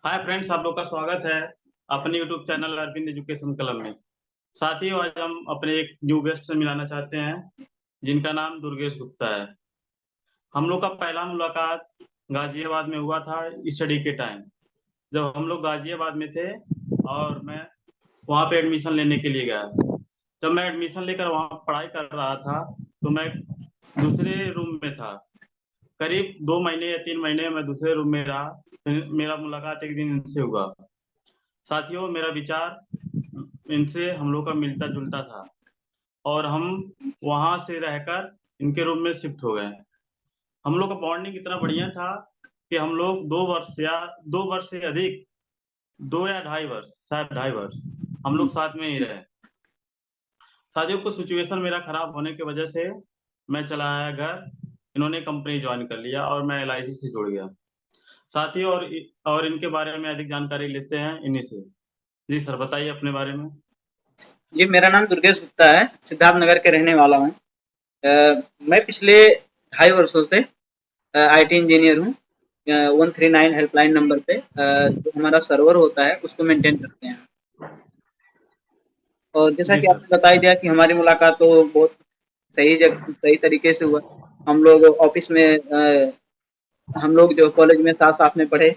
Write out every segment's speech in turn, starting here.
Hi friends, आप लोग का स्वागत है अपने YouTube channel Arvind education club में। साथियों, आज हम अपने एक न्यू गेस्ट से मिलाना चाहते हैं जिनका नाम दुर्गेश गुप्ता है। हम लोग का पहला मुलाकात गाजियाबाद में हुआ था स्टडी के टाइम, जब हम लोग गाजियाबाद में थे और मैं वहाँ पे एडमिशन लेने के लिए गया। जब मैं एडमिशन लेकर वहाँ पढ़ाई कर रहा था तो मैं दूसरे रूम में था। करीब 2 महीने या 3 महीने मैं दूसरे रूम में रहा। फिर मेरा मुलाकात एक दिन इनसे हुआ। साथियों, मेरा विचार इनसे हम लोग का मिलता जुलता था और हम वहां से रहकर इनके रूम में शिफ्ट हो गए। हम लोग का बॉन्डिंग इतना बढ़िया था कि हम लोग 2 वर्ष या 2 वर्ष से अधिक, 2 या 2.5 वर्ष, शायद 2.5 वर्ष हम लोग साथ में ही रहे। साथियों, कुछ सिचुएशन मेरा खराब होने की वजह से मैं चला आया घर। इन्होंने कंपनी ज्वाइन कर लिया और मैं LIC से जुड़ गया। साथियों, और इनके बारे में अधिक जानकारी लेते हैं इन्हीं से। जी सर, बताइए अपने बारे में। जी, मेरा नाम दुर्गेश गुप्ता है, सिद्धार्थ नगर के रहने वाला हूँ। मैं पिछले 2.5 वर्षों से आईटी इंजीनियर हूँ। 139 हेल्पलाइन नंबर पे जो हमारा सर्वर होता है उसको मेंटेन करते हैं। और जैसा जी कि सर। आपने बता ही दिया कि हमारी मुलाकात तो बहुत सही तरीके से हुआ। हम लोग ऑफिस में हम लोग जो कॉलेज में साथ साथ में पढ़े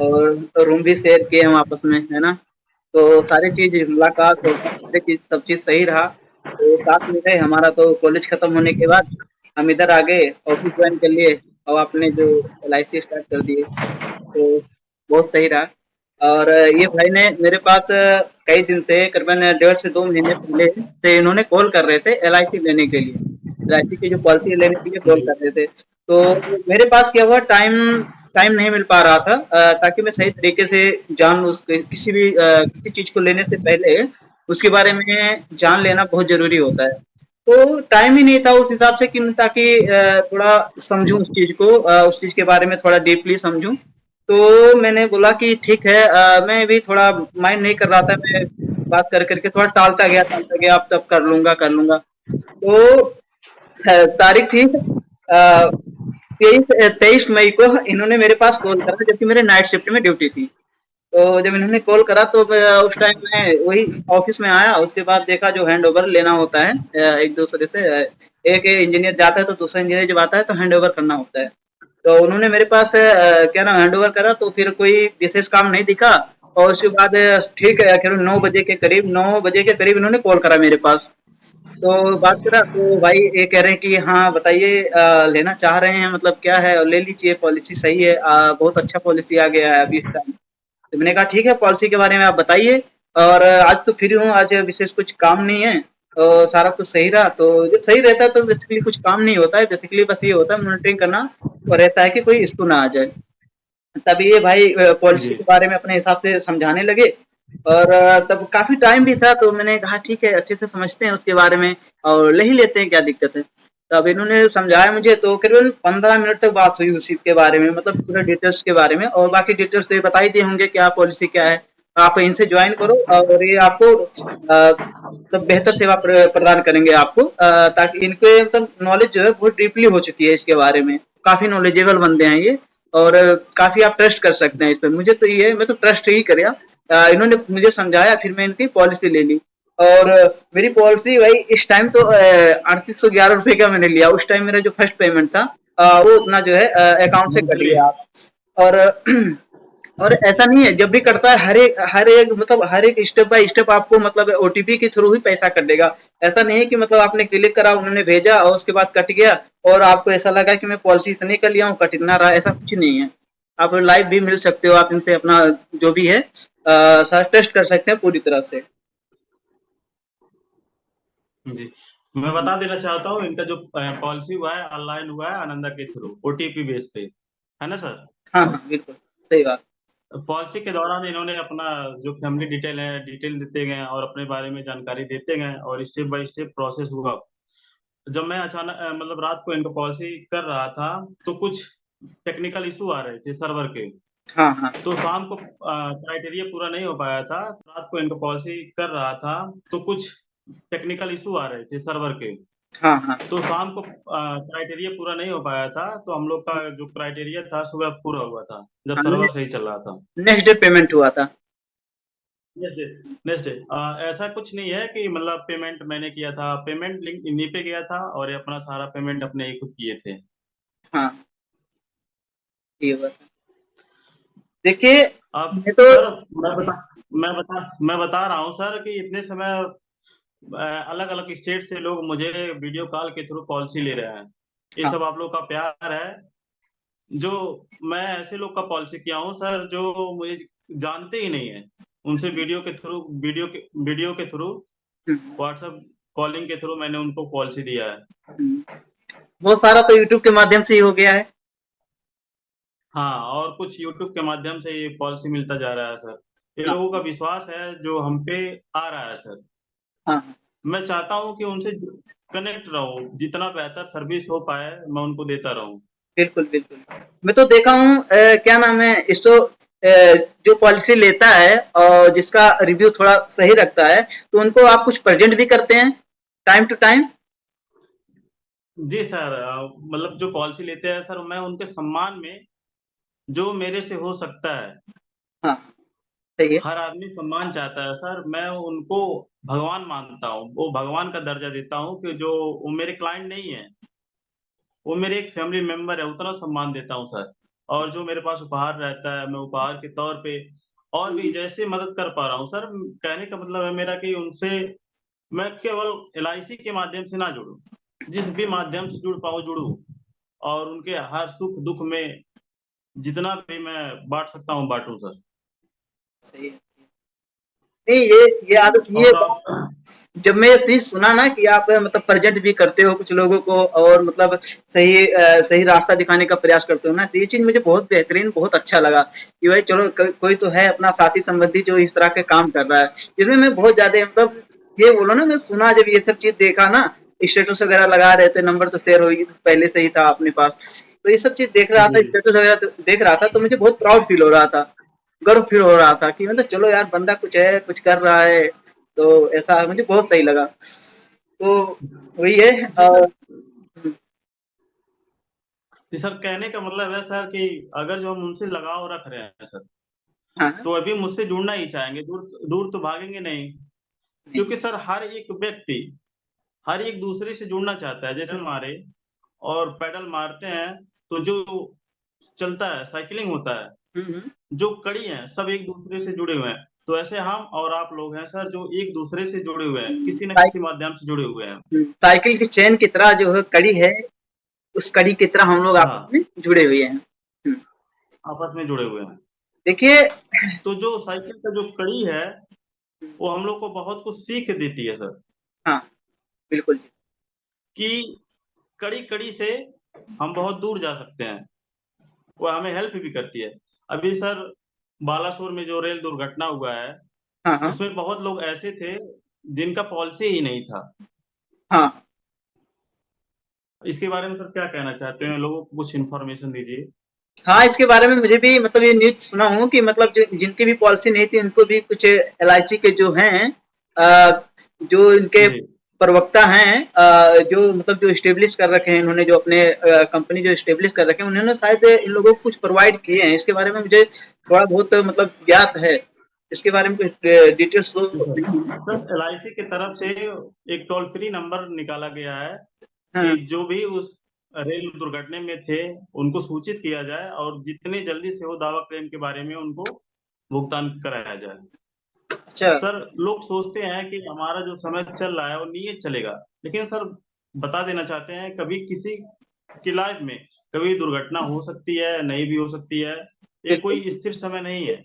और रूम भी शेयर किए हम आपस में, है ना। तो सारी चीज मुलाकात और सारी चीज सब चीज सही रहा। तो साथ में रहे। हमारा तो कॉलेज खत्म होने के बाद हम इधर आ गए, ऑफिस ज्वाइन कर लिए और आपने जो LIC स्टार्ट कर दिए, तो बहुत सही रहा। और ये भाई ने मेरे पास कई दिन से, करीबन 1.5 से 2 महीने पहले से इन्होंने कॉल कर रहे थे LIC लेने के लिए, LIC की जो पॉलिसी लेने के लिए कॉल जी। कर रहे थे। तो मेरे पास क्या हुआ, टाइम टाइम नहीं मिल पा रहा था ताकि मैं सही तरीके से जान लूं उसके किसी चीज को लेने से पहले उसके बारे में जान लेना बहुत जरूरी होता है। तो टाइम ही नहीं था उस हिसाब से कि मैं ताकि थोड़ा समझूं उस चीज को, उस चीज के बारे में थोड़ा डीपली समझूं। तो मैंने बोला कि ठीक है, मैं भी थोड़ा माइंड नहीं कर रहा था। मैं बात कर करके थोड़ा टालता गया, अब तब कर लूंगा। तो तारीख थी 23 मई को इन्होंने मेरे पास कॉल करा, जबकि मेरे नाइट शिफ्ट में ड्यूटी थी। तो जब इन्होंने कॉल करा तो उस टाइम मैं वही ऑफिस में आया। उसके बाद देखा जो हैंड ओवर लेना होता है एक दूसरे से, एक इंजीनियर जाता है तो दूसरा इंजीनियर जब आता है तो हैंड ओवर करना होता है। तो उन्होंने मेरे पास क्या नाम हैंड ओवर करा, तो फिर कोई विशेष काम नहीं दिखा। और उसके बाद ठीक है, आखिर 9 बजे के करीब इन्होंने कॉल करा मेरे पास। तो बात करा तो भाई ये कह रहे हैं कि हाँ बताइए, लेना चाह रहे हैं, मतलब क्या है, और ले लीजिए, पॉलिसी सही है, बहुत अच्छा पॉलिसी आ गया है अभी इस टाइम। तो मैंने कहा ठीक है, पॉलिसी के बारे में आप बताइए। और आज तो फ्री हूँ, आज विशेष कुछ काम नहीं है। सारा कुछ सही रहा। तो जब सही रहता है तो बेसिकली कुछ काम नहीं होता है, बेसिकली बस ये होता है मॉनिटरिंग करना और रहता है कि कोई इश्यू ना आ जाए। तभी ये भाई पॉलिसी जी। के बारे में अपने हिसाब से समझाने लगे। और तब काफी टाइम भी था तो मैंने कहा ठीक है, अच्छे से समझते हैं उसके बारे में और ले ही लेते हैं, क्या दिक्कत है। तब इन्होंने समझाया मुझे, तो करीबन 15 मिनट तक बात हुई उसी के बारे में, मतलब पूरे डिटेल्स के बारे में। और बाकी डिटेल्स तो ये बता ही दिए होंगे क्या पॉलिसी क्या है। आप इनसे ज्वाइन करो और ये आपको मतलब बेहतर सेवा प्रदान करेंगे आपको, ताकि इनके मतलब नॉलेज जो है बहुत डीपली हो चुकी है इसके बारे में। काफी नॉलेजेबल बंदे हैं ये। और काफी आप ट्रस्ट कर सकते हैं इस पे। मुझे तो ये, मैं तो ट्रस्ट ही करा। इन्होंने मुझे समझाया, फिर मैं इनकी पॉलिसी ले ली। और मेरी पॉलिसी भाई इस टाइम तो 3811 रुपए का मैंने लिया। उस टाइम मेरा जो फर्स्ट पेमेंट था वो उतना जो है अकाउंट से कट मंथली। गया। और और ऐसा नहीं है, जब भी करता है हर एक मतलब हर एक स्टेप बाय स्टेप आपको मतलब OTP के थ्रू ही पैसा कटेगा। ऐसा नहीं है कि मतलब आपने क्लिक करा, उन्होंने भेजा और उसके बाद कट गया और आपको ऐसा लगा कि मैं पॉलिसी इतने का लिया हूँ, कट इतना रहा। ऐसा कुछ नहीं है। आप लाइव भी मिल सकते हो, आप इनसे अपना जो भी है सारा टेस्ट कर सकते हैं पूरी तरह से। जी, मैं बता देना चाहता हूँ, इनका जो पॉलिसी हुआ है ऑनलाइन हुआ है आनंदा के थ्रू OTP बेस पे, है ना सर। हाँ हाँ, बिल्कुल सही बात। पॉलिसी के दौरान इन्होंने अपना जो फैमिली डिटेल है डिटेल देते गए और अपने बारे में जानकारी देते गए और स्टेप बाय स्टेप प्रोसेस हुआ। जब मैं अचानक मतलब रात को इनका पॉलिसी कर रहा था तो कुछ टेक्निकल इशू आ रहे थे सर्वर के। हाँ हाँ। तो शाम को क्राइटेरिया पूरा नहीं हो पाया था। रात को इनका पॉलिसी कर रहा था तो कुछ टेक्निकल इशू आ रहे थे सर्वर के। हाँ, हाँ। तो शाम को क्राइटेरिया पूरा नहीं हो पाया था, तो हम लोग का जो क्राइटेरिया था सुबह पूरा हुआ था, जब हाँ, सर्वर सही चल रहा था। नेक्स्ट डे पेमेंट हुआ था। नेक्स्ट डे, नेक्स्ट डे ऐसा कुछ नहीं है कि मतलब पेमेंट मैंने किया था, पेमेंट लिंक इन्हीं पे गया था और ये अपना सारा पेमेंट अपने ही खुद किए थे। हाँ, ये हुआ था। देखिए, अब मैं तो सर मैं बता रहा हूँ सर कि इतने समय अलग अलग स्टेट से लोग मुझे वीडियो कॉल के थ्रू पॉलिसी ले रहे हैं। ये हाँ, सब आप लोग का प्यार है। जो मैं ऐसे लोग का पॉलिसी किया हूँ सर जो मुझे जानते ही नहीं है, उनसे वीडियो के थ्रू हुँ, व्हाट्सएप कॉलिंग के थ्रू मैंने उनको पॉलिसी दिया है। हुँ। वो सारा तो यूट्यूब के माध्यम से ही हो गया है। हाँ, और कुछ यूट्यूब के माध्यम से ये पॉलिसी मिलता जा रहा है सर। ये हाँ, लोगों का विश्वास है जो हम पे आ रहा है सर। हाँ, मैं चाहता हूँ कि उनसे कनेक्ट रहूं, जितना बेहतर सर्विस हो पाए मैं उनको देता रहूं। बिल्कुल, बिल्कुल। मैं तो देखा हूँ क्या नाम है इसको जो पॉलिसी लेता है और जिसका रिव्यू थोड़ा सही रखता है, तो उनको आप कुछ प्रेज़ेंट भी करते हैं टाइम टू टाइम? जी सर, मतलब जो पॉलिसी लेते हैं सर, मैं उनके सम्मान में जो मेरे से हो सकता है, हाँ, सही है। हर आदमी सम्मान चाहता है सर, मैं उनको भगवान मानता हूँ, वो भगवान का दर्जा देता हूँ कि जो वो मेरे क्लाइंट नहीं है, वो मेरे एक फैमिली मेंबर है, उतना सम्मान देता हूँ सर। और जो मेरे पास उपहार रहता है, मैं उपहार के तौर पे और भी जैसे मदद कर पा रहा हूँ सर। कहने का मतलब है मेरा कि उनसे मैं केवल एलआईसी के माध्यम से ना जुड़ूं, जिस भी माध्यम से जुड़ पाऊँ जुड़ूं, और उनके हर सुख दुख में जितना भी मैं बांट सकता हूँ बांटूं सर। सही है। नहीं, ये आदत ये और बात आप जब मैं ये चीज़ सुना ना कि आप मतलब प्रेज़ेंट भी करते हो कुछ लोगों को और मतलब सही रास्ता दिखाने का प्रयास करते हो ना, तो ये चीज़ मुझे बहुत बेहतरीन, बहुत अच्छा लगा कि भाई चलो कोई तो है अपना साथी संबंधी जो इस तरह के काम कर रहा है। इसमें मैं बहुत ज़्यादा मतलब ये बोलो ना, मैं सुना जब ये सब चीज़ देखा ना, स्टेटस वगैरह लगा रहे थे, नंबर तो शेयर हो ही पहले से ही था अपने पास। तो ये सब चीज़ देख रहा था, जी, स्टेटस वगैरह देख रहा था, तो मुझे बहुत प्राउड फील हो रहा था, गर्व फील हो रहा था कि मतलब चलो यार बंदा कुछ है, कुछ कर रहा है, तो ऐसा मुझे बहुत सही लगा। तो वही है जी सर, हुँ, जी सर, कहने का मतलब है सर कि अगर जो हम उनसे लगाव रख रहे हैं सर, हाँ, तो अभी मुझसे जुड़ना ही चाहेंगे, दूर दूर तो भागेंगे नहीं। नहीं, क्योंकि सर हर एक व्यक्ति हर एक दूसरे से जुड़ना चाहता है। जैसे मारे और पैडल मारते हैं तो जो चलता है, साइकिलिंग होता है, हुँ, हुँ, जो कड़ी हैं सब एक दूसरे से जुड़े हुए हैं। तो ऐसे हम और आप लोग हैं सर जो एक दूसरे से जुड़े हुए हैं, किसी न साइ किसी माध्यम से जुड़े हुए हैं। साइकिल की चेन की तरह जो है कड़ी है, उस कड़ी की तरह हम लोग आपस हाँ, में जुड़े हुए हैं। हुँ, आपस में जुड़े हुए हैं। देखिए तो जो साइकिल का जो कड़ी है, वो हम लोग को बहुत कुछ सीख देती है सर, हाँ, बिल्कुल जी। कि कड़ी-कड़ी से हम बहुत दूर जा सकते हैं। वो हमें हेल्प भी करती है। अभी सर बालासोर में जो रेल दुर्घटना हुआ है, हाँ, हाँ, उसमें बहुत लोग ऐसे थे जिनका पॉलिसी ही नहीं था। हाँ। इसके बारे में सर क्या कहना चाहते हैं? लोगों को कुछ इन्फॉर्मेशन दीजिए। हाँ, इसके बारे में मुझे भी मतलब ये न्यूज़ सुना हूँ कि मतलब जो जिनकी भी पॉलिसी नहीं थी उनको भी कुछ एलआईसी के जो हैं जो इनके जी। प्रवक्ता हैं जो मतलब जो एस्टेब्लिश कर रखे हैं इन्होंने जो अपने कंपनी जो एस्टेब्लिश कर रखे हैं उन्होंने शायद इन लोगों को कुछ प्रोवाइड किए हैं। इसके बारे में मुझे थोड़ा बहुत मतलब ज्ञात है। इसके बारे में कुछ डिटेल्स तो जी सर। नहीं है। सर एलआईसी की तरफ से एक टोल फ्री नंबर निकाला गया है कि हाँ, जो भी उस रेल दुर्घटना में थे, उनको सूचित किया जाए और जितनी जल्दी से हो दावा क्लेम के बारे में उनको भुगतान कराया जाए। अच्छा। सर लोग सोचते हैं कि हमारा जो समय चल रहा है वो नियत चलेगा, लेकिन सर बता देना चाहते हैं कभी किसी की लाइफ में कभी दुर्घटना हो सकती है, नहीं भी हो सकती है। ये बिल्कुल। कोई स्थिर समय नहीं है,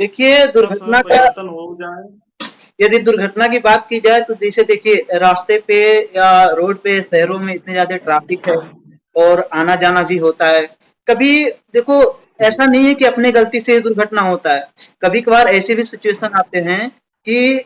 देखिए कब समय दुर्घटना का परिवर्तन हो जाए। यदि दुर्घटना की बात की जाए तो जैसे देखिए रास्ते पे या रोड पे शहरों में इतने ज्यादा ट्रैफिक है और आना जाना भी होता है। कभी देखो ऐसा नहीं है कि अपने गलती से दुर्घटना होता है। कभी कभार ऐसे भी सिचुएशन आते हैं कि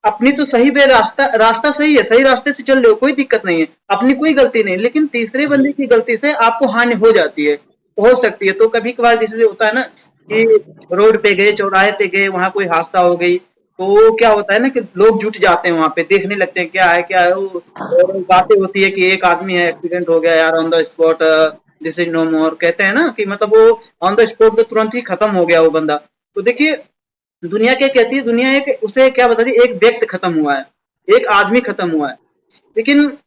अपनी तो सही पे रास्ता रास्ता सही है, सही रास्ते से चल रहे हो, कोई दिक्कत नहीं है, अपनी कोई गलती नहीं, लेकिन तीसरे जी, बंदे की गलती से आपको हानि हो जाती है, हो सकती है। तो कभी कभार जैसे होता है ना कि रोड पे गए, चौराहे पे गए, वहां कोई हादसा हो गई, तो क्या होता है ना कि लोग जुट जाते हैं वहां पे, देखने लगते हैं क्या है वो। और बातें होती है कि एक आदमी है, एक्सीडेंट हो गया यार, on the spot, this is no more, कहते हैं ना कि मतलब वो ऑन द स्पॉट पे तुरंत ही खत्म हो गया वो बंदा। तो देखिए, दुनिया क्या कहती है, दुनिया एक उसे क्या बताती है, एक व्यक्ति खत्म हुआ है, एक आदमी खत्म हुआ है। लेकिन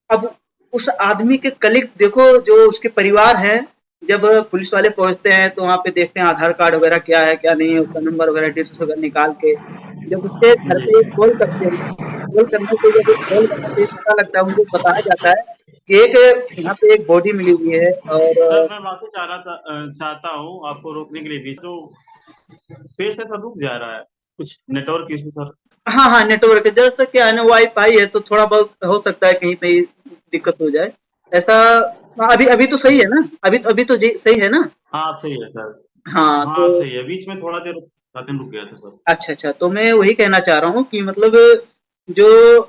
अब उस आदमी के कलीग देखो, जो उसके परिवार है, जब पुलिस वाले पहुंचते हैं तो वहां पे देखते हैं आधार कार्ड वगैरह क्या है क्या नहीं है, उसका नंबर वगैरह डिटेल्स वगैरह निकाल के जब उसके घर जी। पे कॉल करते हैं, कॉल करने से जब कॉल करने से पता लगता है, उनको बताया जाता है कि एक यहाँ पे एक बॉडी मिली हुई है। सर और मैं माफी चाहता हूँ आपको रोकने के लिए भी, जो पेश है सब रुक जा रहा है, कुछ नेटवर्क इशू सर। हाँ हाँ, नेटवर्क जैसा क्या है ना, वाईफाई है तो थोड़ा बहुत हो सकता है कहीं पे दिक्कत हो जाए ऐसा। हाँ, अभी अभी तो सही है ना, अभी तो सही है ना। हाँ आप सही है सर। हाँ हाँ तो आप सही है, बीच में थोड़ा देर साधन रुक गया था सर। अच्छा अच्छा, तो मैं वही कहना चाह रहा हूँ कि मतलब जो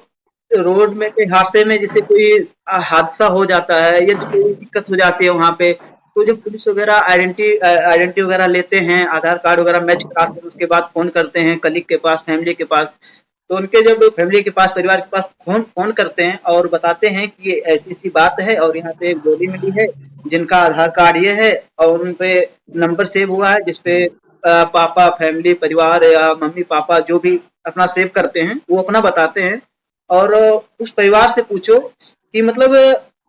रोड में के हादसे में जैसे कोई हादसा हो जाता है या जो कोई दिक्कत हो जाती है वहां पे, तो जो पुलिस वगैरह आइडेंटिटी वगैरह लेते हैं, आधार कार्ड वगैरह मैच कराते हैं, उसके बाद फोन करते हैं कलीग के पास, फैमिली के पास। तो उनके जब फैमिली के पास, परिवार के पास फोन फोन करते हैं और बताते हैं कि ये ऐसी सी बात है और यहाँ पे एक बॉडी मिली है, जिनका आधार कार्ड ये है और उन पे नंबर सेव हुआ है जिसपे पापा, फैमिली, परिवार या मम्मी पापा जो भी अपना सेव करते हैं वो अपना बताते हैं। और उस परिवार से पूछो कि मतलब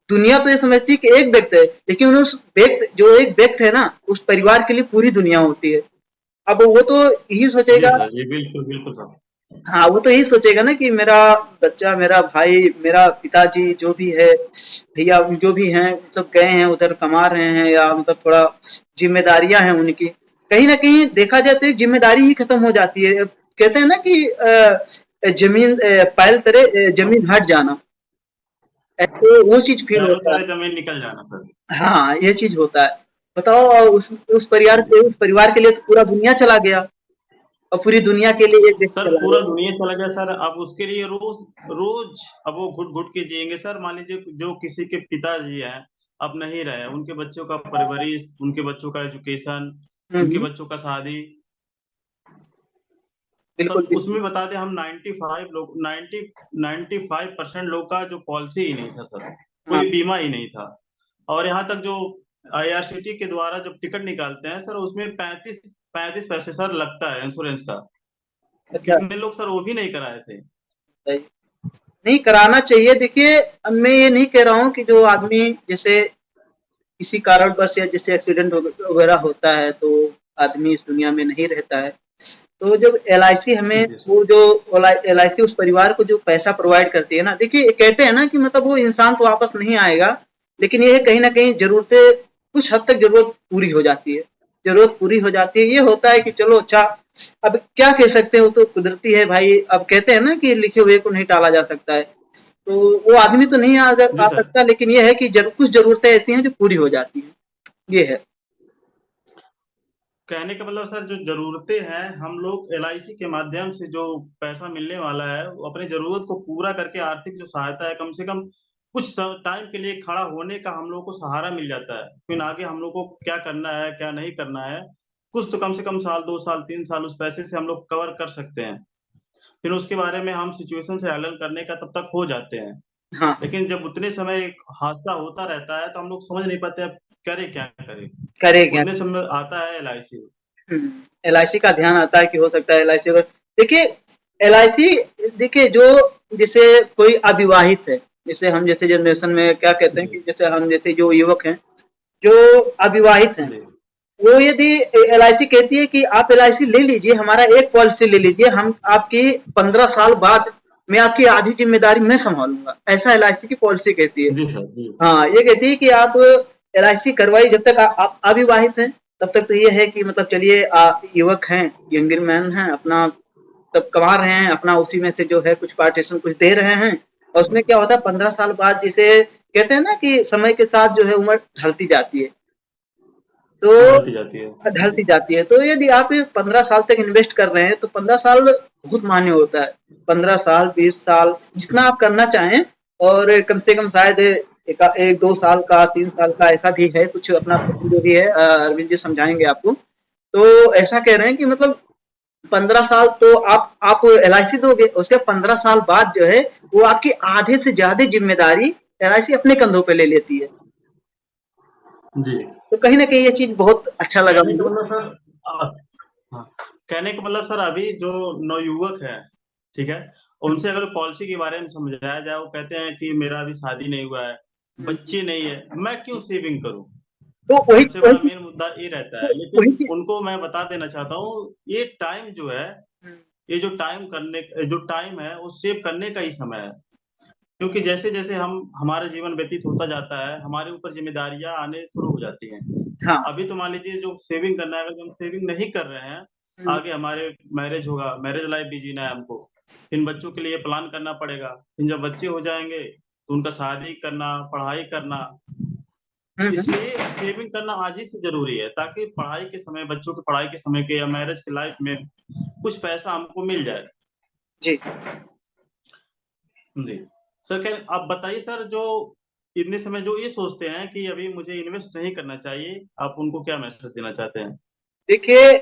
दुनिया तो ये समझती है कि एक व्यक्ति है, लेकिन उस व्यक्ति, जो एक व्यक्ति है ना, उस परिवार के लिए पूरी दुनिया होती है। अब वो तो यही जी सोचेगा, सर, जी बिल्कुल बिल्कुल सर। हाँ वो तो यही सोचेगा ना कि मेरा बच्चा, मेरा भाई, मेरा पिताजी जो भी है, भैया जो भी हैं, मतलब गए हैं उधर कमा रहे हैं या मतलब थोड़ा जिम्मेदारियां हैं उनकी, कहीं ना कहीं देखा जाए तो एक जिम्मेदारी ही खत्म हो जाती है। कहते हैं ना कि जमीन पैल तले जमीन हट जाना, ऐसे वो चीज फील पैरों होता है। तले जमीन निकल जाना सर। हाँ ये चीज होता है। बताओ, और उस परिवार के लिए तो पूरा दुनिया चला गया, और पूरी दुनिया के लिए एक व्यक्ति सर चला पूरा गया। दुनिया चला गया सर, अब उसके लिए रोज रोज अब वो घुट घुट के जिएंगे सर। मान लीजिए जो किसी के पिताजी हैं, अब नहीं रहे, उनके बच्चों का परवरिश, उनके बच्चों का एजुकेशन, उनके हम्म, बच्चों का शादी। सर बिल्कुल बिल्कुल। उसमें बता दें हम 95% लोग का जो पॉलिसी ही नहीं था सर, हाँ कोई बीमा ही नहीं था। और यहाँ तक जो आईआरसीटी के द्वारा जब टिकट निकालते हैं सर, उसमें 35 पैसे सर लगता है इंश्योरेंस का। अच्छा, कितने लोग सर वो भी नहीं कराए थे। सही। नहीं कराना चाहिए। देखिए, अब मैं ये नहीं कह रहा हूँ कि जो आदमी जैसे किसी कारणवश या जैसे एक्सीडेंट वगैरह होता है तो आदमी इस दुनिया में नहीं रहता है। तो जब एलआईसी हमें जी सर। वो जो एलआईसी उस परिवार को जो पैसा प्रोवाइड करती है ना, देखिए कहते हैं ना कि मतलब वो इंसान तो वापस नहीं आएगा, लेकिन ये कहीं ना कहीं जरूरतें, कुछ हद तक जरूरत पूरी हो जाती है। जरूरत पूरी हो जाती है, ये होता है कि चलो अच्छा, अब क्या कह सकते हैं, वो तो कुदरती है भाई। अब कहते हैं ना कि लिखे हुए को नहीं टाला जा सकता है। तो वो आदमी तो नहीं जी आ सर। सकता, लेकिन ये है कि कुछ जरूरतें ऐसी हैं जो पूरी हो जाती हैं, ये है। कहने का मतलब सर, जो जरूरतें हैं, हम लोग एलआईसी के माध्यम से जो पैसा मिलने वाला है, वो अपनी जरूरत को पूरा करके आर्थिक जो सहायता है, कम से कम कुछ टाइम के लिए खड़ा होने का हम लोग को सहारा मिल जाता है। फिर आगे हम लोग को क्या करना है क्या नहीं करना है, कुछ तो कम से कम साल 2 साल 3 साल उस पैसे से हम लोग कवर कर सकते हैं। फिर उसके बारे में हम सिचुएशन से हैंडल करने का तब तक हो जाते हैं। हाँ, लेकिन जब उतने समय एक हादसा होता रहता है तो हम लोग समझ नहीं पाते अब करें क्या करें। करे क्या। उतने समय आता है एलआईसी। एलआईसी का ध्यान आता है कि हो सकता है एलआईसी अगर, देखिए एलआईसी, देखिए जो जैसे कोई अविवाहित है, जैसे हम जैसे जनरेशन में क्या कहते हैं जी कि जैसे हम जैसे जो युवक हैं, जो अविवाहित हैं, जी वो यदि एलआईसी कहती है कि आप एलआईसी ले लीजिए, हमारा एक पॉलिसी ले लीजिए, हम आपकी 15 साल बाद मैं आपकी आधी जिम्मेदारी मैं संभालूंगा, ऐसा एलआईसी की पॉलिसी कहती है। जी सर। जी हाँ, ये कहती है कि आप एलआईसी करवाइए, जब तक आप अविवाहित हैं तब तक तो ये है कि मतलब चलिए युवक हैं, यंगर मैन हैं, अपना तब कमा रहे हैं, अपना उसी में से जो है कुछ पार्टीशन कुछ दे रहे हैं। और उसमें क्या होता है, 15 साल बाद जिसे कहते हैं ना कि समय के साथ जो है उम्र ढलती जाती है, तो ढलती जाती है। ढलती जाती है। तो यदि आप 15 साल तक इन्वेस्ट कर रहे हैं तो 15 साल बहुत मान्य होता है। 15 साल, 20 साल, जितना आप करना चाहें। और कम से कम शायद एक 2 साल का, 3 साल का ऐसा भी है कुछ, अपना जो भी है अरविंद जी समझाएंगे आपको। तो ऐसा कह रहे हैं कि मतलब 15 साल तो आप LIC दोगे, उसके 15 साल बाद जो है वो आपकी आधे से ज्यादा जिम्मेदारी LIC अपने कंधों पे ले लेती है। जी। तो कहीं ना कहीं ये चीज बहुत अच्छा लगा कहने का मुझे। मतलब सर हाँ, कहने का मतलब सर अभी जो नवयुवक है, ठीक है, हम्म, उनसे अगर पॉलिसी के बारे में समझाया जाए, वो कहते हैं कि मेरा अभी शादी नहीं हुआ है, हम्म। बच्चे नहीं है, मैं क्यों सेविंग करूं। तो वही सबसे बड़ा वही मेन मुद्दा ये रहता है, वही लेकिन चीज। उनको मैं बता देना चाहता हूँ, ये टाइम जो है, हम्म, ये जो टाइम है वो सेव करने का ही समय है। क्योंकि जैसे जैसे हमारा जीवन व्यतीत होता जाता है, हमारे ऊपर जिम्मेदारियां आने शुरू हो जाती हैं। हाँ। अभी तो मान लीजिए जो सेविंग करना है, अगर हम सेविंग नहीं कर रहे हैं, हम्म, आगे हमारे मैरिज होगा, मैरिज लाइफ भी जीना है हमको, फिर बच्चों के लिए प्लान करना पड़ेगा, फिर जब बच्चे हो जाएंगे तो उनका शादी करना, पढ़ाई करना, हम्म। इसलिए सेविंग करना आज ही से जरूरी है, ताकि पढ़ाई के समय, बच्चों की पढ़ाई के समय के या मैरिज की लाइफ में कुछ पैसा हमको मिल जाए। जी। जी। सर क्या आप बताइए सर, जो इतने समय जो ये सोचते हैं कि अभी मुझे इन्वेस्ट नहीं करना चाहिए, आप उनको क्या मैसेज देना चाहते हैं? देखिए,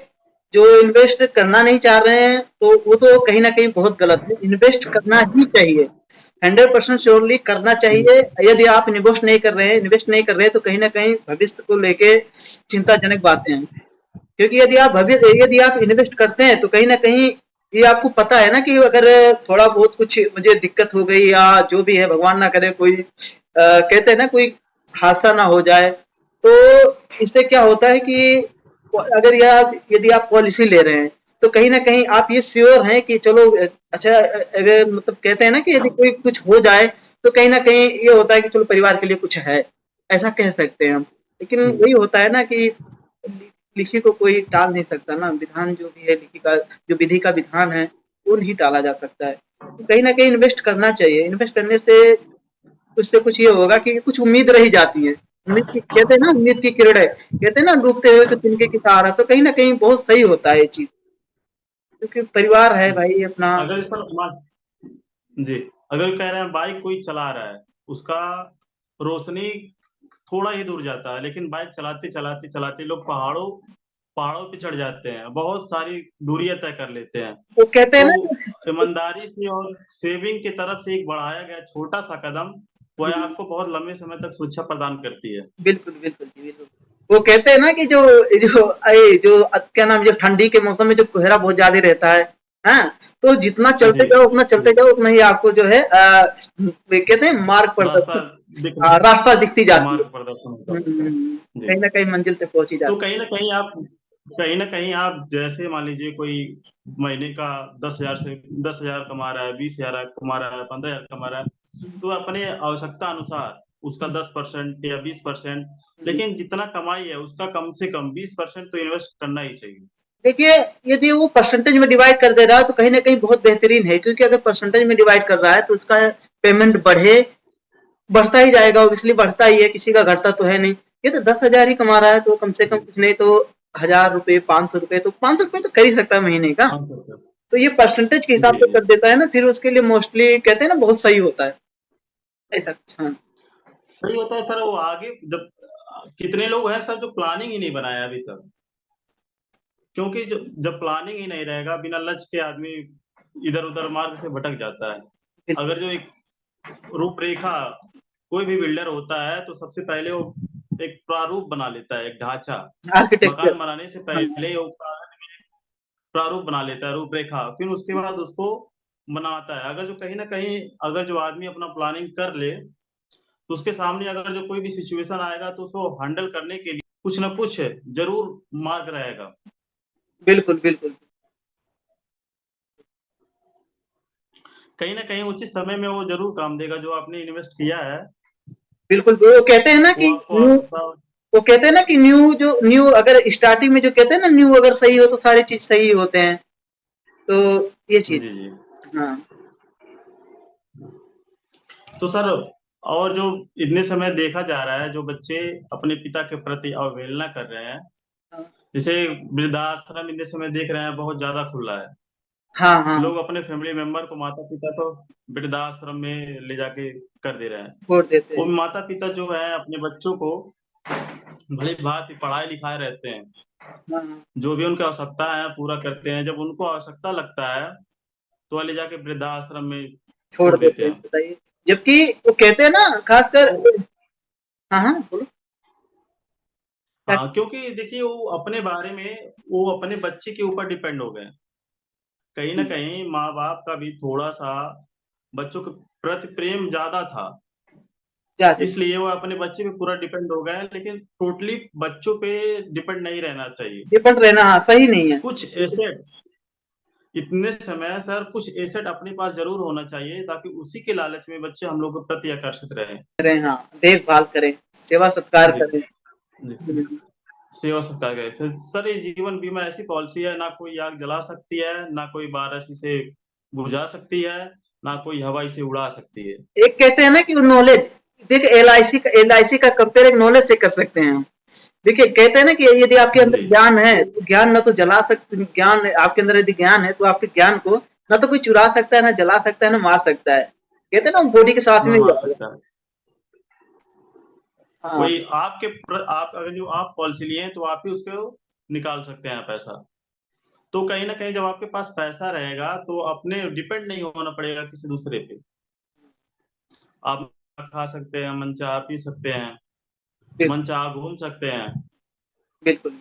जो इन्वेस्ट करना नहीं चाह रहे हैं तो वो तो कहीं ना कहीं बहुत गलत है। इन्वेस्ट करना ही चाहिए, 100% श्योरली करना जी, चाहिए। यदि आप इन्वेस्ट नहीं कर रहे हैं तो कहीं ना कहीं भविष्य को लेके चिंताजनक बातें हैं। क्योंकि यदि आप इन्वेस्ट करते हैं तो कहीं ना कहीं ये आपको पता है ना कि अगर थोड़ा बहुत कुछ मुझे दिक्कत हो गई या जो भी है, भगवान ना करे, कोई कहते हैं ना कोई हादसा ना हो जाए, तो इससे क्या होता है कि अगर यदि आप पॉलिसी ले रहे हैं तो कहीं ना कहीं आप ये श्योर हैं कि चलो अच्छा, अगर मतलब कहते हैं ना कि यदि कोई कुछ हो जाए तो कहीं ना कहीं ये होता है कि चलो परिवार के लिए कुछ है, ऐसा कह सकते हैं हम। लेकिन जी, वही होता है ना कि लिखी को कोई टाल नहीं सकता ना, विधान जो भी है लिखी का, जो विधि का विधान है वो नहीं टाला जा सकता है। तो कहीं ना कहीं इन्वेस्ट करना चाहिए। इन्वेस्ट करने से कुछ से कुछ ये होगा कि कुछ उम्मीद रही जाती है। उम्मीद की कहते हैं ना, उम्मीद की किरण है, कहते हैं ना डूबते हुए को तिनके की सहारा, तो कहीं ना कहीं बहुत सही होता है ये चीज, क्योंकि परिवार है जी। भाई अपना। अगर इस पर जी, अगर कह रहे हैं बाइक कोई चला रहा है, उसका रोशनी थोड़ा ही दूर जाता है, लेकिन बाइक चलाते चलाते चलाते लोग पहाड़ों पहाड़ों पे चढ़ जाते हैं, बहुत सारी दूरियां तय कर लेते हैं। वो कहते हैं तो ना। ईमानदारी से और सेविंग की तरफ से एक बढ़ाया गया छोटा सा कदम, वह हम्म, आपको बहुत लंबे समय तक सुरक्षा प्रदान करती है। बिल्कुल बिल्कुल जी, बिल्कुल। वो कहते हैं ना कि जो क्या नाम, जो ठंडी के मौसम में जो कोहरा बहुत ज्यादा रहता है, हाँ, तो जितना जी, चलते जी। जाओ उतना ही आपको जो है कहते हैं मार्ग रास्ता प्रदर्शन, दिख रास्ता दिखती जाती है। मार्ग प्रदर्शन होता है। जी। कहीं ना कहीं मंजिल तक पहुंची तो जाती कहीं ना कहीं आप जैसे मान लीजिए कोई महीने का 10,000 से 10,000 कमा रहा है, 20,000 कमा रहा है, 15,000 कमा रहा है, तो अपने आवश्यकता अनुसार उसका 10% या 20%, है। लेकिन जितना कमाई है उसका कम से कम 20% तो इन्वेस्ट करना ही चाहिए। देखिए, यदि वो परसेंटेज में डिवाइड कर दे रहा है तो कहीं ना कहीं बहुत बेहतरीन है, क्योंकि अगर परसेंटेज में डिवाइड कर रहा है तो उसका पेमेंट बढ़ता ही जाएगा, इसलिए बढ़ता ही है, किसी का घटता तो है नहीं। ये तो 10,000 ही कमा रहा है तो कम से कम कुछ नहीं तो 1,000 रुपए, 500 रुपए, तो 500 रुपए तो कर ही सकता है महीने का। 500 रुपये। तो ये परसेंटेज के हिसाब जी, से जी। कर देता है ना, फिर उसके लिए मोस्टली कहते हैं ना बहुत सही होता है, ऐसा कुछ। हाँ। सही होता है सर, वो आगे जब कितने लोग हैं सर जो प्लानिंग ही नहीं बनाया अभी तक, क्योंकि जब जब प्लानिंग ही नहीं रहेगा, बिना लक्ष्य के आदमी इधर उधर मार्ग से भटक जाता है। बिल्कुल। अगर जो एक रूपरेखा, कोई भी बिल्डर होता है तो सबसे पहले वो एक प्रारूप बना लेता है, एक ढांचा, आर्किटेक्चर। मकान बनाने से हाँ। पहले वो प्रारूप बना लेता है, रूपरेखा, फिर उसके बाद उसको बनाता है। अगर जो कहीं ना कहीं अगर जो आदमी अपना प्लानिंग कर ले, तो उसके सामने अगर जो कोई भी सिचुएशन आएगा तो उसको हैंडल करने के लिए कुछ ना कुछ जरूर मार्ग रहेगा। बिल्कुल बिल्कुल। कहीं ना कहीं उचित समय में वो जरूर काम देगा, जो आपने इन्वेस्ट किया है बिल्कुल वो कहते हैं ना वो कि आपको न्यू, वो कहते हैं ना कि न्यू अगर स्टार्टिंग में जो कहते हैं ना, न्यू अगर सही हो तो सारी चीज सही होते हैं। तो ये जी, चीज। जी। हाँ। तो सर, और जो इतने समय देखा जा रहा है, जो बच्चे अपने पिता के प्रति अवहेलना कर रहे हैं, हाँ। जैसे वृद्धाश्रम इतने समय देख रहे हैं बहुत ज्यादा खुला है, हाँ। हाँ। लोग अपने फैमिली मेंबर को, माता पिता को वृद्धाश्रम में ले जाके कर दे रहे हैं। वोट देते वो हैं। माता पिता जो है अपने बच्चों को भली भांति पढ़ाए लिखाए रहते हैं, हाँ, हाँ, जो भी उनकी आवश्यकता है पूरा करते हैं। जब उनको आवश्यकता लगता है तो ले जाके वृद्धाश्रम में छोड़ छोड़ देते देते हैं, हैं। बताइए। जबकि वो कहते हैं ना, खासकर। हाँ, हाँ, बोलो। क्या? हाँ, क्योंकि देखिए वो अपने बारे में वो अपने बच्चे के ऊपर डिपेंड हो गए। कहीं न कहीं माँ-बाप का भी थोड़ा-सा बच्चों के प्रति प्रेम ज़्यादा था, ज़्यादा इसलिए वो अपने बच्चे पे पूरा डिपेंड हो गए हैं, लेकिन टोटली बच्चों पे डिपेंड नहीं रहना चाहिए। डिपेंड रहना, हाँ, सही नहीं है। कुछ एसेट इतने समय सर कुछ एसेट अपने पास ज़रूर होना चाहिए ताकि उसी के लालच में बच्चे हम लोग के प्रति आकर्षित रहें। करें, हाँ, देखभाल करें, सेवा-सत्कार जी, करें। जी। हुँ, सेवा सत्कार का ऐसे सर ये जीवन बीमा ऐसी पॉलिसी है ना कोई आग जला सकती है, ना कोई बारिश इसे बुझा सकती है, ना कोई हवा इसे उड़ा सकती है। एक कहते हैं ना कि नॉलेज, देखिए एलआईसी का कंपेयर एक नॉलेज से कर सकते हैं हम। देखिए, कहते हैं ना कि यदि आपके अंदर जी, ज्ञान है, तो ज्ञान ना तो जला सकते, ज्ञान आपके अंदर यदि ज्ञान है, तो आपके ज्ञान को ना तो कोई चुरा सकता है, ना जला सकता है, ना मार सकता है। कहते हैं ना, वो बॉडी के साथ ना में ही मार जाएगा। सकता है। हाँ, कोई आप अगर जो आप पॉलिसी लिए हैं तो आप ही उसको निकाल सकते हैं पैसा। तो कहीं न कहीं जब आपके पास पैसा रहेगा तो अपने डिपेंड नहीं होना पड़ेगा किसी दूसरे पे। आप खा सकते हैं, मनचाहा पी सकते हैं, बिल्कुल, मनचाहा घूम सकते हैं। बिल्कुल,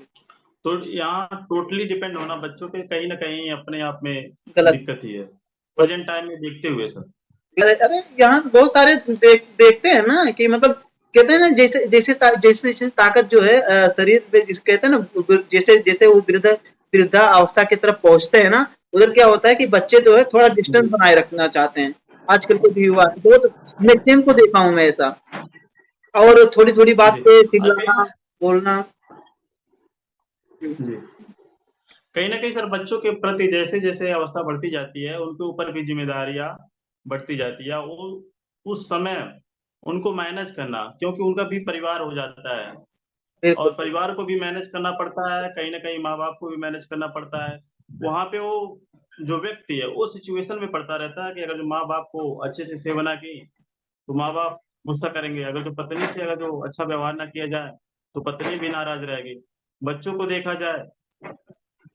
तो यहाँ टोटली डिपेंड होना बच्चों पे कहीं न कहीं अपने आप में गलत दिक्कत ही है। बहुत। प्रेज़ेंट टाइम में देखते हुए सर। अरे अरे, यहाँ बहुत सारे देखते हैं ना कि मतलब, कहते हैं ना, जैसे ताकत जो है शरीर पे, जिस कहते हैं ना, जैसे जैसे वो वृद्धावस्था की तरफ पहुंचते हैं ना, उधर क्या होता है कि बच्चे जो है थोड़ा डिस्टेंस जी, बनाए रखना चाहते हैं। आजकल के भी युवा बहुत मैक्सिमम को देखा हूं मैं ऐसा। और थोड़ी थोड़ी बात जी। पे अभी चिल्लाना, बोलना। जी। कहीं न कहीं सर बच्चों के प्रति जैसे-जैसे अवस्था बढ़ती जाती है, उनके ऊपर भी ज़िम्मेदारियाँ बढ़ती जाती है। वो उस समय उनको मैनेज करना क्योंकि उनका भी परिवार हो जाता है और बिल्कुल, परिवार को भी मैनेज करना पड़ता है, कहीं न कहीं माँ-बाप को भी मैनेज करना पड़ता है। वहाँ पे वो जो व्यक्ति है, वो सिचुएशन में पड़ता रहता है कि अगर जो माँ-बाप को अच्छे से सेवा ना की, तो माँ-बाप गुस्सा करेंगे। अगर जो पत्नी से अगर जो अच्छा व्यवहार ना किया जाए, तो पत्नी भी नाराज़ रहेगी। बच्चों को देखा जाए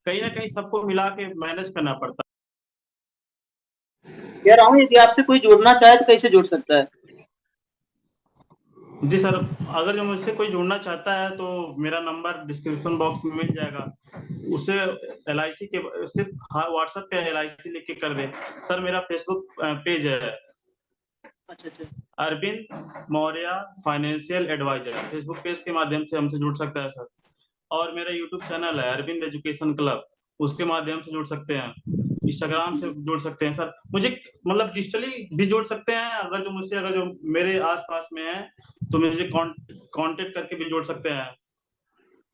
कहीं न कहीं सबको मिला के मैनेज करना पड़ता कह रहा हूँ, यदि आपसे कोई जुड़ना चाहे तो कैसे जुड़ सकता है? है। जी सर, अगर जो मुझसे कोई जुड़ना चाहता है तो मेरा नंबर डिस्क्रिप्शन बॉक्स में मिल जाएगा। उसे एलआईसी के सिर्फ़ हाँ, व्हाट्सएप पे एलआईसी लिख के कर दें। सर मेरा फ़ेसबुक पेज है अच्छा, अच्छा। Arvind Maurya financial adviser. Facebook page के माध्यम से हमसे जुड़ सकता है सर। और मेरा यूट्यूब चैनल है अरविंद एजुकेशन क्लब, उसके माध्यम से जुड़ सकते हैं। इंस्टाग्राम से जुड़ सकते हैं सर। मुझे मतलब डिजिटली भी जुड़ सकते हैं, अगर जो मेरे आस-पास में है, तो मुझे कॉन्टैक्ट करके भी जुड़ सकते हैं।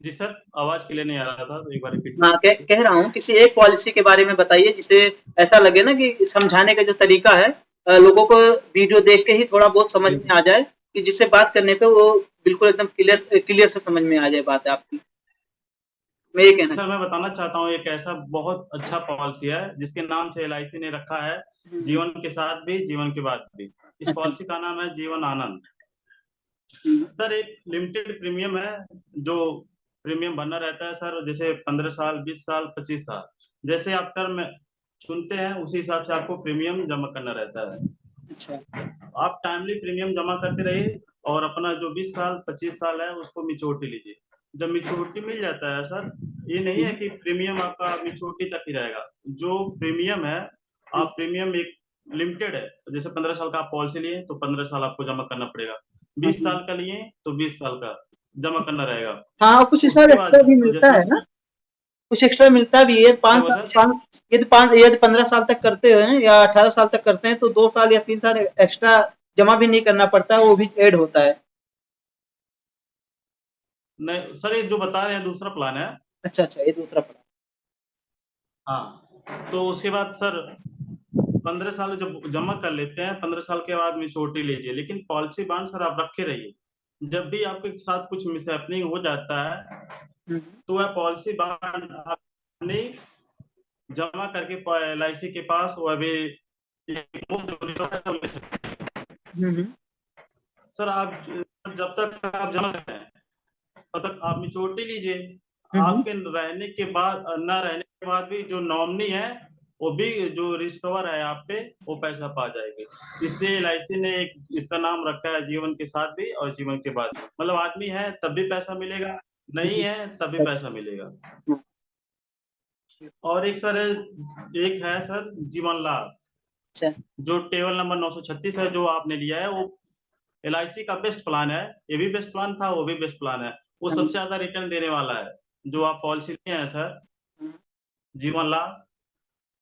जी सर, आवाज़ क्लियर नहीं आ रहा था, तो एक बार रिपीट हाँ, कीजिए। कह रहा हूँ, किसी एक पॉलिसी के बारे में बताइए जिसे ऐसा लगे ना कि समझाने का जो तरीका है, लोगों को वीडियो देख के ही थोड़ा बहुत समझ जी। में आ जाए, कि जिससे बात करने पे वो बिल्कुल एकदम क्लियर क्लियर से समझ में आ जाए बात आपकी। मैं ये कहना सर चाहता मैं बताना चाहता हूँ एक ऐसा बहुत अच्छा पॉलिसी है जिसके नाम से एलआईसी ने रखा है हूँ। जीवन के साथ भी जीवन के बाद भी। इस अच्छा। पॉलिसी का नाम है जीवन आनंद। हुँ, सर एक लिमिटेड प्रीमियम है जो प्रीमियम भरना रहता है सर, जैसे 15 साल 20 साल 25 साल जैसे आप टर्म चुनते हैं उसी हिसाब से आपको प्रीमियम जमा करना रहता है। अच्छा। आप टाइमली प्रीमियम जमा करते रहिए और अपना जो 20 साल 25 साल है उसको मैच्योरिटी लीजिए। जब मैच्योरिटी मिल जाता है सर, ये नहीं है हुँ, कि प्रीमियम आपका मैच्योरिटी तक ही रहेगा। जो प्रीमियम है, हुँ, आप प्रीमियम एक लिमिटेड है, जैसे 15 साल का आप पॉलिसी लिए तो 15 साल आपको जमा करना पड़ेगा। हाँ, 20 साल का लिए तो 20 साल का जमा करना रहेगा। हाँ, और कुछ हिसाब उसके एक्स्ट्रा बाद भी मिलता जैसे है ना? कुछ एक्स्ट्रा मिलता भी है, क्या 5 हुआ साल, सर? 5 यदि 15 साल तक करते हैं या 18 साल तक करते हैं, तो 2 साल या 3 साल एक्स्ट्रा जमा भी नहीं करना पड़ता है, वो भी ऐड होता है। नहीं सर, ये जो बता रहे हैं दूसरा प्लान है। अच्छा, अच्छा, ये दूसरा पड़ा। हाँ, तो उसके बाद सर 15 साल जब जमा कर लेते हैं, 15 साल के बाद मैच्योरिटी लीजिए, लेकिन पॉलिसी बॉन्ड सर आप रखे रहिए। जब भी आपके साथ कुछ मिसहैपनिंग हो जाता है, हुँ, तो वह पॉलिसी बॉन्ड आपने जमा करके एलआईसी के पास वो अभी एक मुफ्त ले सकते हैं। हुँ, हुँ, सर आप जब तक आप जमा करते हैं, तब तक आप मैच्योरिटी लीजिए। आपके रहने के बाद न रहने के बाद भी जो नॉमिनी है वो भी जो रिस्क कवर है आप पे वो पैसा पा जाएगी। इसलिए LIC ने एक इसका नाम रखा है जीवन के साथ भी और जीवन के बाद भी। मतलब आदमी है तब भी पैसा मिलेगा, नहीं है तब भी पैसा मिलेगा। और एक सर एक है सर जीवन लाभ, अच्छा जो टेबल नंबर 936 है जो आपने लिया है, वो LIC का बेस्ट प्लान है। ये भी बेस्ट प्लान था, वो भी बेस्ट प्लान है। वो सबसे ज्यादा रिटर्न देने वाला है। जो आप पॉलिसी लिए हैं सर जीवन लाभ,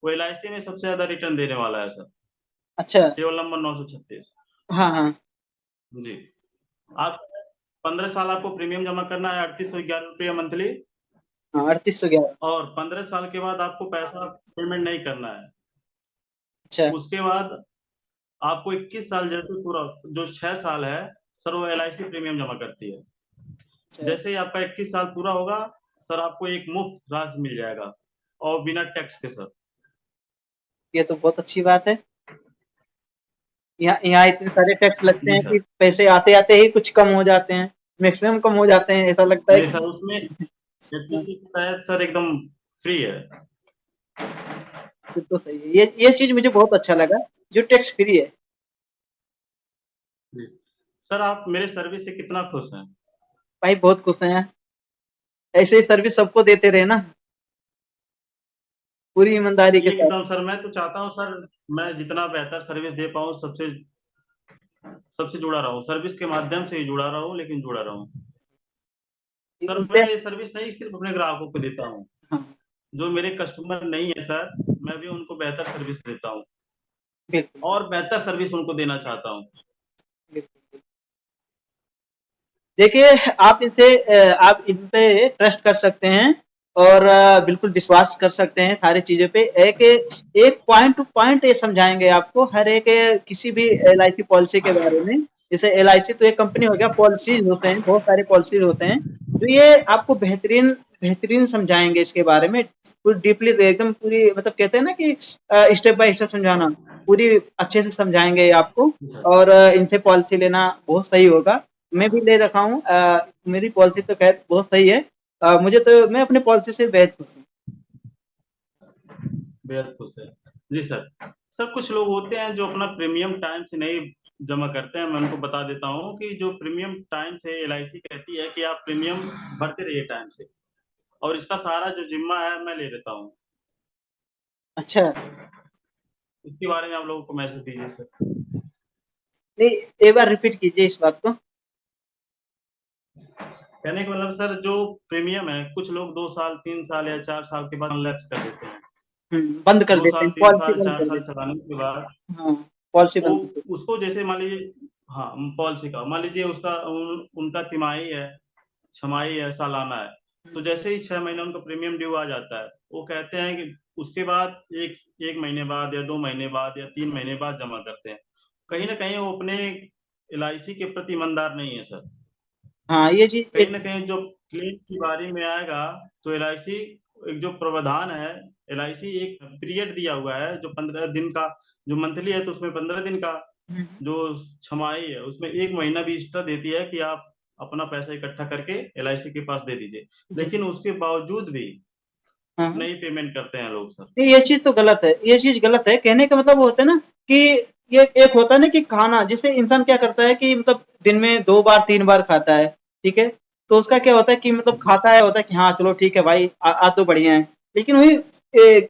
वो LIC में सबसे ज्यादा रिटर्न देने वाला है सर। अच्छा टेबल नंबर 936। हाँ हाँ जी। आप 15 साल आपको प्रीमियम जमा करना है 3811 रुपये मंथली, हाँ 3811। और 15 साल के बाद आपको पैसा पेमेंट नहीं करना है। अच्छा उसके बाद आपको 21 साल जैसे पूरा जो 6 साल है सर वो LIC प्रीमियम जमा करती है। अच्छा जैसे ही आपका 21 साल पूरा होगा सर आपको एक मुफ्त राशि मिल जाएगा और बिना टैक्स के सर। ये तो बहुत अच्छी बात है। यहाँ यहाँ इतने सारे टैक्स लगते जी हैं कि सर। पैसे आते आते ही कुछ कम हो जाते हैं, मैक्सिमम कम हो जाते हैं, ऐसा लगता है नहीं कि सर उसमें FTC के तहत सर एकदम फ्री है। फिर तो सही है। ये चीज मुझे बहुत अच्छा लगा जो टैक्स फ्री है। जी सर, आप मेरे सर्विस से कितना खुश हैं? भाई बहुत खुश हैं, ऐसे ही सर्विस सबको देते रहे ना, पूरी ईमानदारी के साथ। एकदम सर, मैं तो चाहता हूँ सर मैं जितना बेहतर सर्विस दे पाऊँ सबसे सबसे जुड़ा रहूँ, सर्विस के माध्यम से ही जुड़ा रहूँ, लेकिन जुड़ा रहूँ। सर इनसे मैं ये सर्विस नहीं सिर्फ अपने ग्राहकों को देता हूँ, हाँ जो मेरे कस्टमर नहीं है सर मैं भी उनको बेहतर सर्विस देता हूँ बिल्कुल और बेहतर सर्विस उनको देना चाहता हूँ। बिल्कुल। देखिए आप इन पे ट्रस्ट कर सकते हैं और बिल्कुल विश्वास कर सकते हैं सारी चीजों पे। एक एक पॉइंट टू पॉइंट ये समझाएंगे आपको हर एक किसी भी LIC पॉलिसी के बारे में। जैसे LIC तो एक कंपनी हो गया, पॉलिसीज होते हैं, बहुत सारे पॉलिसीज होते हैं, तो ये आपको बेहतरीन बेहतरीन समझाएंगे इसके बारे में, पूरी डीपली एकदम पूरी, मतलब कहते हैं ना कि स्टेप बाय स्टेप समझाना, पूरी अच्छे से समझाएंगे ये आपको। और इनसे पॉलिसी लेना बहुत सही होगा। मैं भी ले रखा हूँ, मेरी पॉलिसी तो खैर बहुत सही है। मुझे तो मैं अपने पॉलिसी से बेहद खुश हूँ। बेहद खुश है। जी सर। सर कुछ लोग होते हैं जो अपना प्रीमियम टाइम से नहीं जमा करते हैं। मैं उनको बता देता हूँ कि जो प्रीमियम टाइम से LIC कहती है कि आप प्रीमियम भरते रहिए टाइम से, और इसका सारा जो जिम्मा है मैं ले लेता हूँ। अच्छा इसके बारे में आप लोगों को मैसेज दीजिए सर। नहीं, एक बार रिपीट कीजिए इस बात को। कहने का मतलब सर जो प्रीमियम है कुछ लोग 2 साल 3 साल या 4 साल के बाद अनलैप्स कर देते हैं। बंद कर 2 देते साल हैं, 3 पॉलिसी साल बंद 4 कर साल देते चलाने के बाद हैं। हाँ पॉलिसी वो बंद कर देते उसको जैसे मान लीजिए, हाँ पॉलिसी का मान लीजिए उसका उनका तिमाही है, छमाही है, सालाना है, तो जैसे ही 6 महीने उनका प्रीमियम ड्यू आ जाता है वो कहते हैं कि उसके बाद एक महीने बाद या 2 महीने बाद या 3 महीने बाद जमा करते हैं। कहीं ना कहीं वो अपने LIC के प्रति ईमानदार नहीं है सर। हाँ ये चीज कहीं ना कहीं जो क्लेम की बारी में आएगा तो LIC एक जो प्रावधान है, LIC एक पीरियड दिया हुआ है जो 15 दिन का, जो मंथली है तो उसमें 15 दिन का, जो छमाही है उसमें 1 महीना भी एक्स्ट्रा देती है कि आप अपना पैसा इकट्ठा करके LIC के पास दे दीजिए। लेकिन उसके बावजूद भी हाँ नहीं पेमेंट करते हैं लोग सर। नहीं, ये चीज तो गलत है, ये चीज गलत है। कहने का मतलब वो होता है ना कि ये एक होता है ना कि खाना, जिसे इंसान क्या करता है कि मतलब दिन में 2 बार 3 बार खाता है, ठीक है, तो उसका क्या होता है कि मतलब खाता है, होता है कि हाँ चलो ठीक है भाई, आज तो बढ़िया है। लेकिन वही